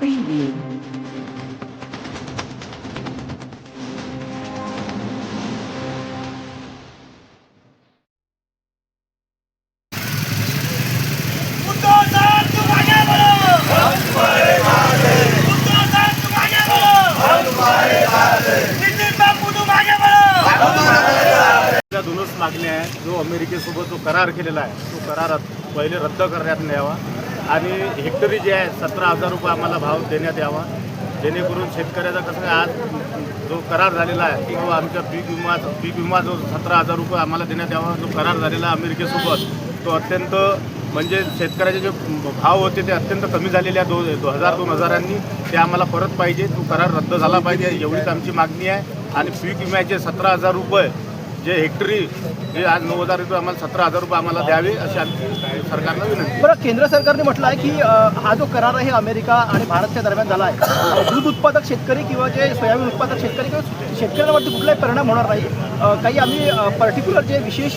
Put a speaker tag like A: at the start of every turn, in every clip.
A: Preview.
B: दोनच मागण्या आहे. जो अमेरिकेसोबत जो करार केलेला आहे तो करार पहिले रद्द करण्यात यावा आणि हेक्टरी जे आहे 17,000 रुपये आम्हाला भाव देण्यात यावा, जेणेकरून शेतकऱ्याचा कसं आज जो करार झालेला आहे तो आमच्या पीक विमा जो 17,000 रुपये आम्हाला देण्यात यावा, जो करार झालेला आहे अमेरिकेसोबत तो अत्यंत म्हणजे शेतकऱ्याचे जे भाव होते ते अत्यंत कमी झालेले आहे. 2,000-2,000 ते आम्हाला परत पाहिजे. तो करार रद्द झाला पाहिजे एवढीच आमची मागणी आहे. आणि पीक विम्याचे 17,000 रुपये जे हेक्टरी जे आज 9,000 रुपये आम्हाला 17,000 रुपये आम्हाला द्यावे अशी आमची सरकारला विनंती.
C: बरं, केंद्र सरकारने म्हटलं आहे की हा जो करार आहे अमेरिका आणि भारतच्या दरम्यान झाला आहे, दूध उत्पादक शेतकरी किंवा जे सोयाबीन उत्पादक शेतकरी किंवा शेतकऱ्यांवरती कुठलाही परिणाम होणार नाही. काही आम्ही पर्टिक्युलर जे विशेष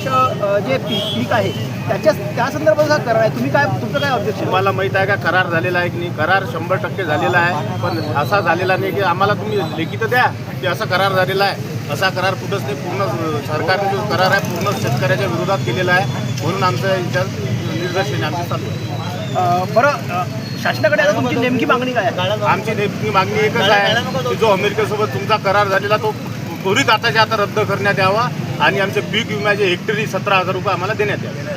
C: जे पीक आहे त्या संदर्भात करार आहे. तुम्ही काय तुमचं काय ऑब्जेक्शन?
B: तुम्हाला माहीत आहे का करार झालेला आहे की नाही? करार 100% झालेला आहे, पण असा झालेला नाही की आम्हाला तुम्ही लेखी तर द्या की असा करार झालेला आहे. असा करार कुठंच नाही. पूर्ण सरकारने जो करार आहे पूर्ण शेतकऱ्याच्या विरोधात केलेला आहे. म्हणून आमचं याच्यात निर्देशन आमचं चालू आहे.
C: बरं, शासनाकडे आता तुमची नेमकी मागणी काय आहे?
B: आमची नेमकी मागणी एकच आहे की जो अमेरिकेसोबत तुमचा करार झालेला तो त्वरित आताच्या आता रद्द करण्यात यावा आणि आमचे पीक विम्याचे हेक्टरी 17,000 रुपये आम्हाला देण्यात यावे.